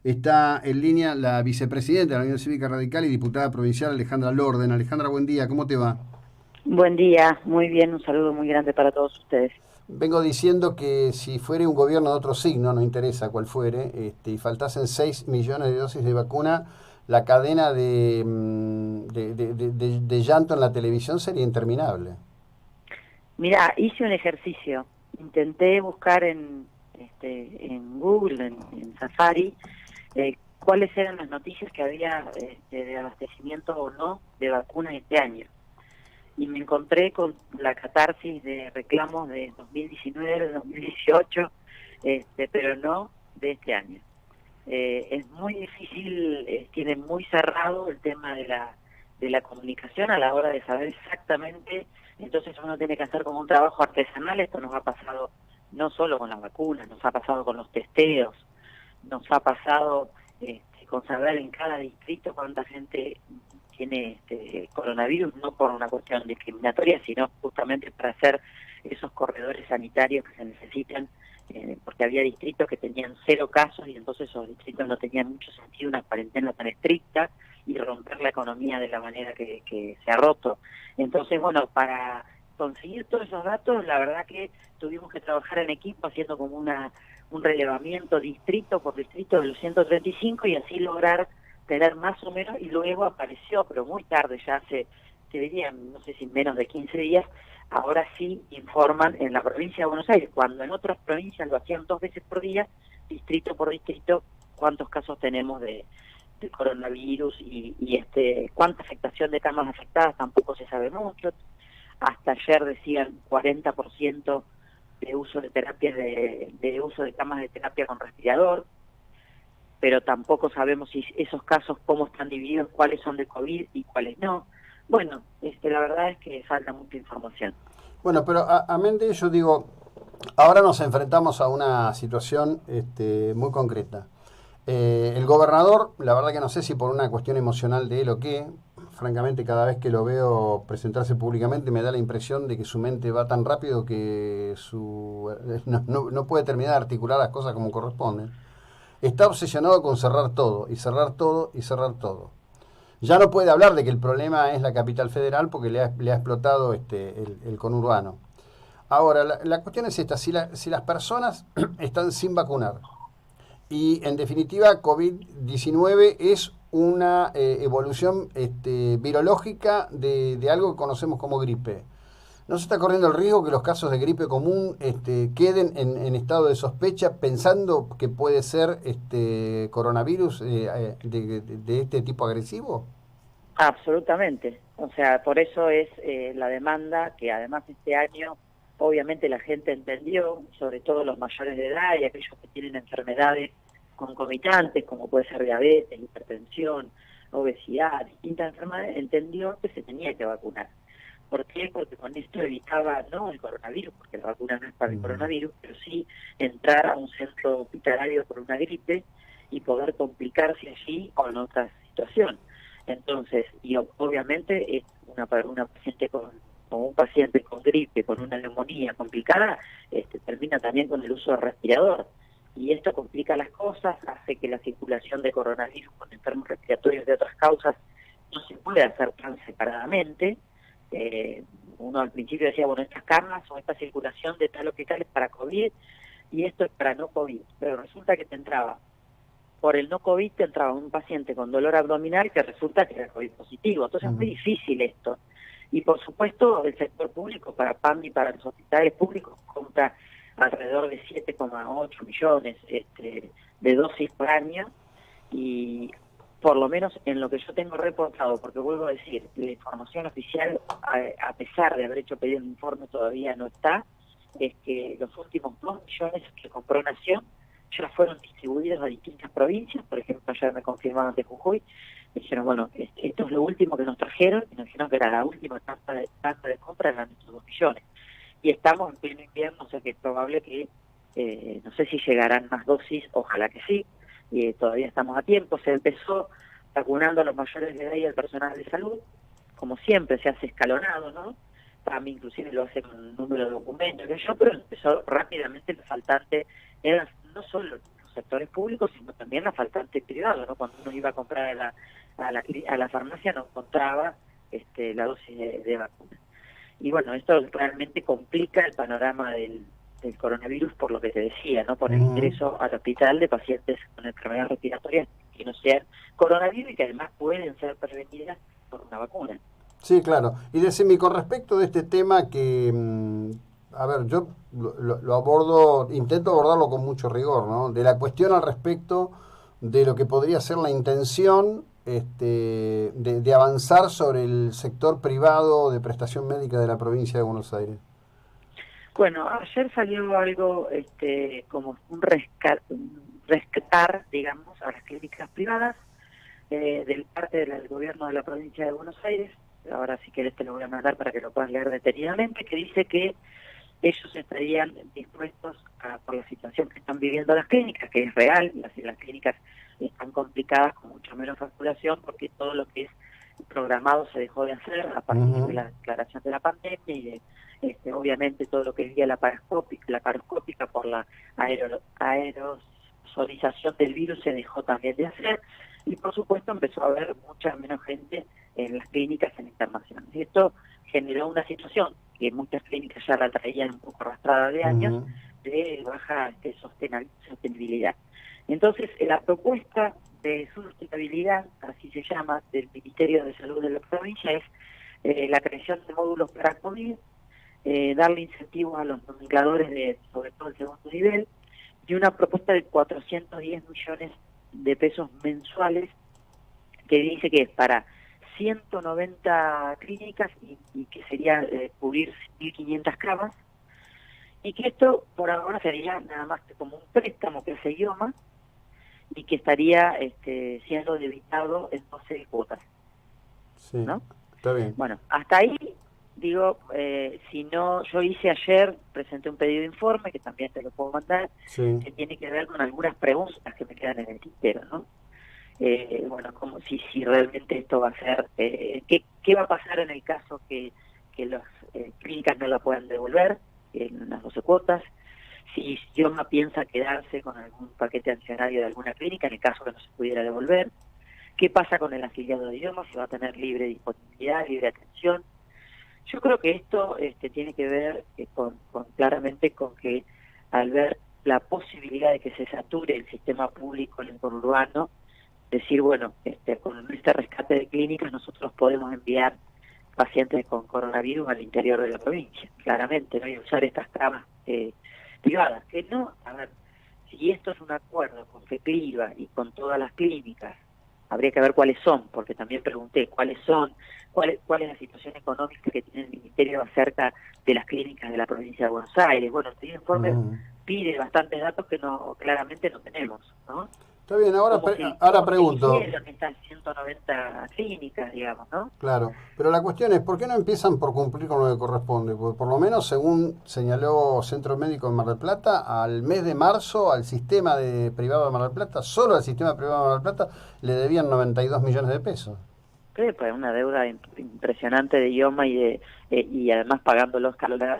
Está en línea la vicepresidenta de la Unión Cívica Radical y diputada provincial Alejandra Lorden. Alejandra, buen día, ¿cómo te va? Buen día, muy bien, un saludo muy grande para todos ustedes. Vengo diciendo que si fuere un gobierno de otro signo, no interesa cuál fuere, y faltasen 6 millones de dosis de vacuna, la cadena de llanto en la televisión sería interminable. Mira, hice un ejercicio, intenté buscar en Google, en Safari, cuáles eran las noticias que había de abastecimiento o no de vacunas este año. Y me encontré con la catarsis de reclamos de 2019, de 2018, pero no de este año. Es muy difícil, tiene muy cerrado el tema de la comunicación a la hora de saber exactamente. Entonces uno tiene que hacer como un trabajo artesanal. Esto nos ha pasado no solo con las vacunas, nos ha pasado con los testeos, nos ha pasado con saber en cada distrito cuánta gente tiene coronavirus, no por una cuestión discriminatoria, sino justamente para hacer esos corredores sanitarios que se necesitan, porque había distritos que tenían 0 casos y entonces esos distritos no tenían mucho sentido una cuarentena tan estricta y romper la economía de la manera que se ha roto. Entonces, bueno, para conseguir todos esos datos, la verdad que tuvimos que trabajar en equipo haciendo como un relevamiento distrito por distrito de los 135 y así lograr tener más o menos, y luego apareció, pero muy tarde, ya hace, te diría, no sé si menos de 15 días, ahora sí informan en la provincia de Buenos Aires, cuando en otras provincias lo hacían 2 veces por día, distrito por distrito, cuántos casos tenemos de coronavirus y cuánta afectación de camas afectadas tampoco se sabe mucho. Hasta ayer decían 40% de uso de terapias de uso de camas de terapia con respirador, pero tampoco sabemos si esos casos cómo están divididos, cuáles son de COVID y cuáles no. Bueno, la verdad es que falta mucha información. Bueno, pero amén de ello, digo, ahora nos enfrentamos a una situación muy concreta. El gobernador, la verdad que no sé si por una cuestión emocional de él o qué, francamente cada vez que lo veo presentarse públicamente me da la impresión de que su mente va tan rápido que no puede terminar de articular las cosas como corresponden. Está obsesionado con cerrar todo, y cerrar todo, y cerrar todo. Ya no puede hablar de que el problema es la capital federal porque le ha explotado el conurbano. Ahora, la cuestión es esta, si las personas están sin vacunar, y en definitiva, COVID-19 es una evolución virológica de algo que conocemos como gripe. ¿No se está corriendo el riesgo que los casos de gripe común queden en estado de sospecha pensando que puede ser coronavirus de este tipo agresivo? Absolutamente. O sea, por eso es la demanda que además este año obviamente la gente entendió, sobre todo los mayores de edad y aquellos que tienen enfermedades concomitantes, como puede ser diabetes, hipertensión, obesidad, distintas enfermedades, entendió que se tenía que vacunar. ¿Por qué? Porque con esto evitaba no el coronavirus, porque la vacuna no es para el coronavirus, pero sí entrar a un centro hospitalario por una gripe y poder complicarse allí con otra situación. Entonces, y obviamente es una paciente con un paciente con gripe, con una neumonía complicada, termina también con el uso de respirador. Y esto complica las cosas, hace que la circulación de coronavirus con enfermos respiratorios de otras causas no se puede hacer tan separadamente. Eh, Uno al principio decía, bueno, estas camas o esta circulación de tal hospital es para COVID y esto es para no COVID, pero resulta que te entraba, por el no COVID te entraba un paciente con dolor abdominal que resulta que era COVID positivo, entonces es muy difícil esto. Y por supuesto el sector público para PAMI y para los hospitales públicos compra alrededor de 7,8 millones de dosis por año, y por lo menos en lo que yo tengo reportado, porque vuelvo a decir, la información oficial, a pesar de haber hecho pedido un informe, todavía no está, es que los últimos 2 millones que compró Nación ya fueron distribuidos a distintas provincias. Por ejemplo, ayer me confirmaron de Jujuy, me dijeron, bueno, esto es lo último que nos trajeron, y nos dijeron que era la última tanda de compra, eran estos 2 millones. Y estamos en pleno invierno, o sea que es probable que, no sé si llegarán más dosis, ojalá que sí, todavía estamos a tiempo. Se empezó vacunando a los mayores de edad y al personal de salud, como siempre se hace escalonado, ¿no? Para mí inclusive lo hace con un número de documentos, que yo, pero empezó rápidamente. Lo faltante eran no solo los sectores públicos, sino también a faltante privado, ¿no? Cuando uno iba a comprar a la farmacia no encontraba la dosis de vacuna. Y bueno, esto realmente complica el panorama del coronavirus, por lo que te decía, ¿no? Por el ingreso al hospital de pacientes con enfermedades respiratorias que no sean coronavirus y que además pueden ser prevenidas por una vacuna. Sí, claro. Y decime, con respecto de este tema que, a ver, yo lo abordo, intento abordarlo con mucho rigor, ¿no? De la cuestión al respecto de lo que podría ser la intención de avanzar sobre el sector privado de prestación médica de la provincia de Buenos Aires. Bueno, ayer salió algo como un rescatar, digamos, a las clínicas privadas del parte del gobierno de la provincia de Buenos Aires. Ahora si querés te lo voy a mandar para que lo puedas leer detenidamente, que dice que ellos estarían dispuestos por la situación que están viviendo las clínicas, que es real, las clínicas están complicadas con mucho menos facturación porque todo lo que es programado se dejó de hacer a partir de la declaración de la pandemia y de obviamente todo lo que es vía laparoscópica por la aerosolización del virus se dejó también de hacer y por supuesto empezó a haber mucha menos gente en las clínicas en internación. Y esto generó una situación que muchas clínicas ya la traían un poco arrastrada de años, de baja sostenibilidad. Entonces, la propuesta de sustentabilidad, así se llama, del Ministerio de Salud de la provincia, es la creación de módulos para COVID, darle incentivos a los nomencladores sobre todo el segundo nivel, y una propuesta de 410 millones de pesos mensuales, que dice que es para 190 clínicas y que sería cubrir 1.500 camas, y que esto por ahora sería nada más que como un préstamo que se idioma y que estaría siendo debitado en 12 cuotas. Sí, ¿no? Está bien. Bueno, hasta ahí, digo, si no, yo hice ayer, presenté un pedido de informe, que también te lo puedo mandar, que tiene que ver con algunas preguntas que me quedan en el tintero, ¿no? Bueno, como si realmente esto va a ser, ¿qué va a pasar en el caso que las clínicas no la puedan devolver en las 12 cuotas? Si IOMA piensa quedarse con algún paquete accionario de alguna clínica en el caso que no se pudiera devolver. ¿Qué pasa con el afiliado de IOMA? Si va a tener libre disponibilidad, libre atención. Yo creo que esto tiene que ver claramente con que al ver la posibilidad de que se sature el sistema público en el conurbano, decir, bueno, con este rescate de clínicas nosotros podemos enviar pacientes con coronavirus al interior de la provincia, claramente, ¿no? Y usar estas camas privadas, que no, a ver, si esto es un acuerdo con FECLIVA y con todas las clínicas, habría que ver cuáles son, porque también pregunté cuáles son, cuál es la situación económica que tiene el Ministerio acerca de las clínicas de la provincia de Buenos Aires. Bueno, este informe pide bastantes datos que claramente no tenemos, ¿no? Está bien, ahora pregunto. Que están 190 clínicas, digamos, ¿no? Claro, pero la cuestión es, ¿por qué no empiezan por cumplir con lo que corresponde? Porque por lo menos, según señaló Centro Médico de Mar del Plata, al mes de marzo, al sistema privado de Mar del Plata, solo al sistema privado de Mar del Plata, le debían 92 millones de pesos. Pues una deuda impresionante de IOMA y además pagándolo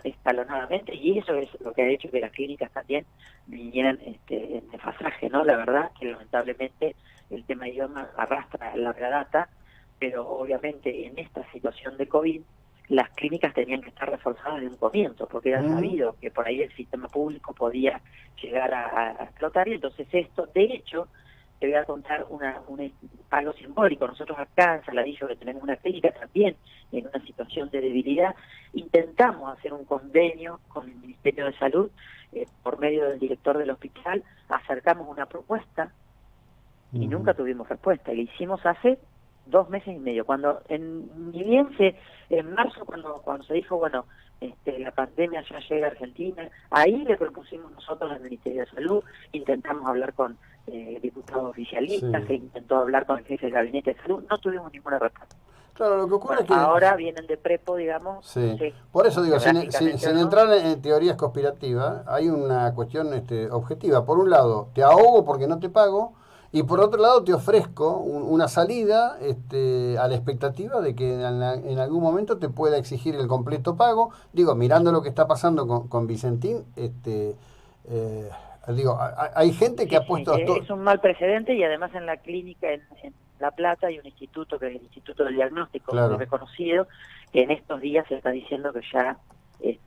escalonadamente, y eso es lo que ha hecho que las clínicas también vinieran en desfasaje, ¿no? La verdad que lamentablemente el tema de IOMA arrastra larga data, pero obviamente en esta situación de COVID las clínicas tenían que estar reforzadas desde un comienzo, porque era sabido que por ahí el sistema público podía llegar a explotar, y entonces esto, de hecho, te voy a contar algo simbólico. Nosotros acá en Saladillo, que tenemos una clínica también en una situación de debilidad, intentamos hacer un convenio con el Ministerio de Salud, por medio del director del hospital, acercamos una propuesta y nunca tuvimos respuesta. Y la hicimos hace 2 meses y medio, cuando ni bien en marzo, cuando se dijo, bueno, la pandemia ya llega a Argentina, ahí le propusimos nosotros al Ministerio de Salud, intentamos hablar con diputados oficialistas, se intentó hablar con el jefe del gabinete de salud, no tuvimos ninguna respuesta. Claro, lo que ocurre es que ahora vienen de prepo, digamos. Sí. Por eso digo, sin entrar en teorías conspirativas, hay una cuestión objetiva. Por un lado, te ahogo porque no te pago, y por otro lado te ofrezco una salida a la expectativa de que en algún momento te pueda exigir el completo pago. Digo, mirando lo que está pasando con Vicentín, Digo, hay gente que Sí, ha sí, puesto... es un mal precedente y además en la clínica en La Plata hay un instituto que es el Instituto del Diagnóstico muy Claro. reconocido, que en estos días se está diciendo que ya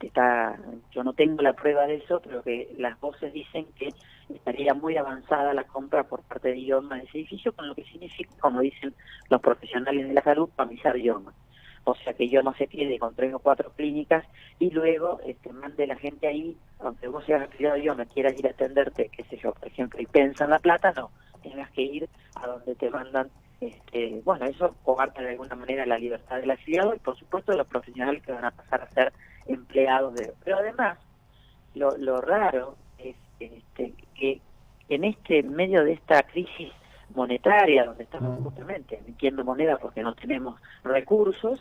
está, yo no tengo la prueba de eso, pero que las voces dicen que estaría muy avanzada la compra por parte de IOMA de ese edificio, con lo que significa, como dicen los profesionales de la salud, pamisar IOMA. O sea, que yo no se quede con 3 o 4 clínicas y luego mande la gente ahí, aunque vos seas afiliado yo, no quieras ir a atenderte, qué sé yo, por ejemplo, y pensa en La Plata, no, tengas que ir a donde te mandan, bueno, eso coarta de alguna manera la libertad del afiliado y por supuesto de los profesionales que van a pasar a ser empleados de... Pero además, lo raro es que en medio de esta crisis monetaria, donde estamos Mm. justamente emitiendo moneda porque no tenemos recursos,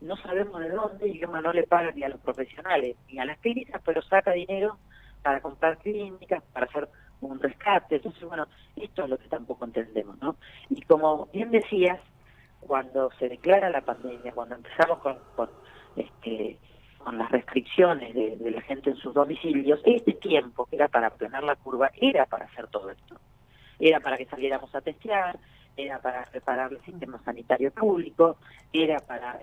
no sabemos de dónde, y IOMA no le paga ni a los profesionales ni a las clínicas, pero saca dinero para comprar clínicas, para hacer un rescate. Entonces, bueno, esto es lo que tampoco entendemos, ¿no? Y como bien decías, cuando se declara la pandemia, cuando empezamos con las restricciones de la gente en sus domicilios, este tiempo que era para aplanar la curva, era para hacer todo esto. Era para que saliéramos a testear, era para preparar el sistema sanitario público, era para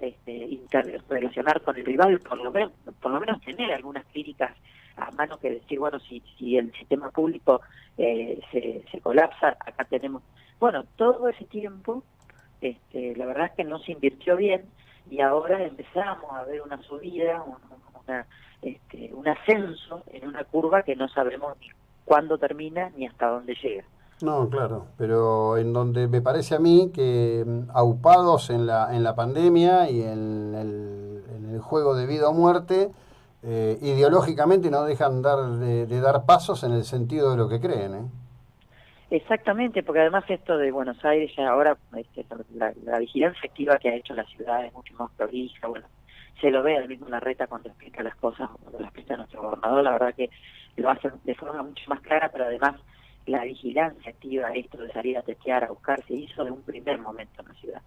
relacionar con el privado y por lo menos tener algunas clínicas a mano que decir, bueno, si el sistema público se colapsa, acá tenemos... Bueno, todo ese tiempo, la verdad es que no se invirtió bien y ahora empezamos a ver una subida, un ascenso en una curva que no sabemos ni cuándo termina ni hasta dónde llega. No, claro, pero en donde me parece a mí que aupados en la pandemia y en el juego de vida o muerte, ideológicamente no dejan de dar pasos en el sentido de lo que creen, ¿eh? Exactamente, porque además esto de Buenos Aires ya ahora, la vigilancia activa que ha hecho la ciudad es mucho más prolija, bueno, se lo ve al mismo Larreta cuando explica las cosas, cuando las explica nuestro gobernador, la verdad que lo hace de forma mucho más clara, pero además la vigilancia activa, esto de salir a testear, a buscar, se hizo de un primer momento en la ciudad.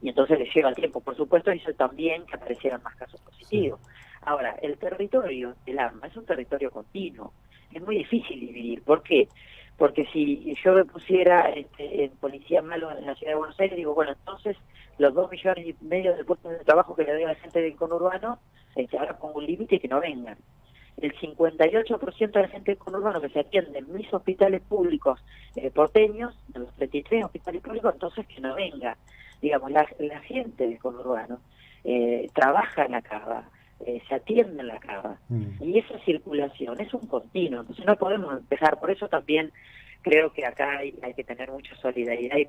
Y entonces le lleva el tiempo. Por supuesto, hizo también que aparecieran más casos Sí. positivos. Ahora, el territorio del AMBA es un territorio continuo. Es muy difícil dividir. ¿Por qué? Porque si yo me pusiera en policía malo en la ciudad de Buenos Aires, digo, bueno, entonces los 2,5 millones de puestos de trabajo que le doy a la gente del conurbano, ahora pongo un límite y que no vengan. El 58% de la gente del conurbano que se atiende en mis hospitales públicos porteños, en los 33 hospitales públicos, entonces que no venga. Digamos, la gente del conurbano trabaja en la cava, se atiende en la cava, Mm. y esa circulación es un continuo, entonces no podemos empezar. Por eso también creo que acá hay que tener mucha solidaridad y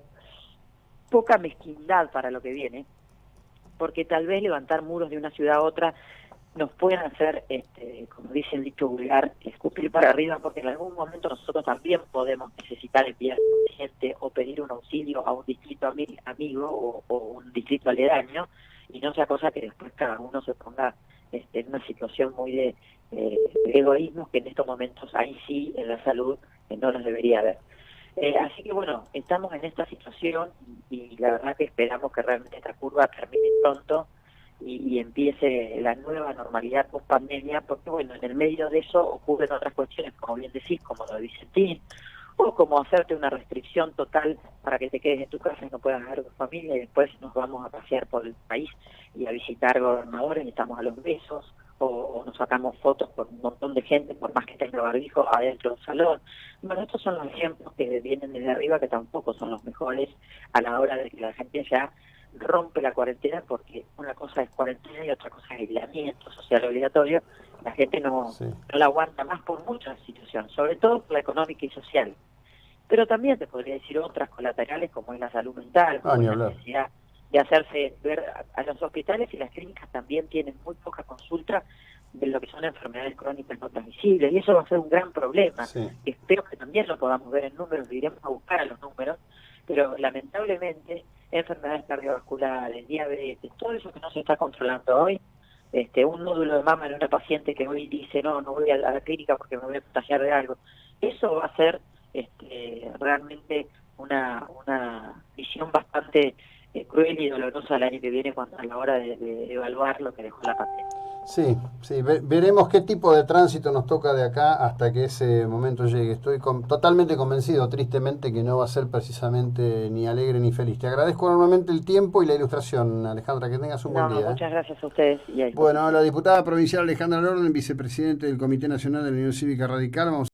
poca mezquindad para lo que viene, porque tal vez levantar muros de una ciudad a otra nos pueden hacer, como dice el dicho vulgar, escupir para arriba, porque en algún momento nosotros también podemos necesitar enviar gente o pedir un auxilio a un distrito amigo o un distrito aledaño, y no sea cosa que después cada uno se ponga en una situación muy de egoísmo, que en estos momentos ahí sí en la salud no nos debería haber. Así que bueno, estamos en esta situación y la verdad que esperamos que realmente esta curva termine pronto y empiece la nueva normalidad post pandemia, porque bueno, en el medio de eso ocurren otras cuestiones, como bien decís, como lo de Vicentín, o como hacerte una restricción total para que te quedes en tu casa y no puedas ver a tu familia, y después nos vamos a pasear por el país y a visitar gobernadores y estamos a los besos, o nos sacamos fotos con un montón de gente, por más que tenga barbijo, adentro del salón. Bueno, estos son los ejemplos que vienen desde arriba, que tampoco son los mejores a la hora de que la gente ya rompe la cuarentena, porque una cosa es cuarentena y otra cosa es aislamiento social obligatorio. La gente Sí. no la aguanta más por muchas situaciones, sobre todo por la económica y social. Pero también te podría decir otras colaterales, como es la salud mental, Ah, como ni es la hablar. necesidad de hacerse ver a los hospitales, y las clínicas también tienen muy poca consulta de lo que son enfermedades crónicas no transmisibles, y eso va a ser un gran problema. Sí. Espero que también lo podamos ver en números, lo iremos a buscar a los números, pero lamentablemente enfermedades cardiovasculares, diabetes, todo eso que no se está controlando hoy, un nódulo de mama en una paciente que hoy dice, no voy a la clínica porque me voy a contagiar de algo, eso va a ser realmente una visión bastante cruel y dolorosa el año que viene, cuando a la hora de evaluar lo que dejó la pandemia. Sí, sí, veremos qué tipo de tránsito nos toca de acá hasta que ese momento llegue. Estoy totalmente convencido, tristemente, que no va a ser precisamente ni alegre ni feliz. Te agradezco enormemente el tiempo y la ilustración, Alejandra, que tengas un buen No, día. muchas gracias a ustedes y a Bueno, disposición. la diputada provincial Alejandra Lorden, vicepresidente del Comité Nacional de la Unión Cívica Radical. Vamos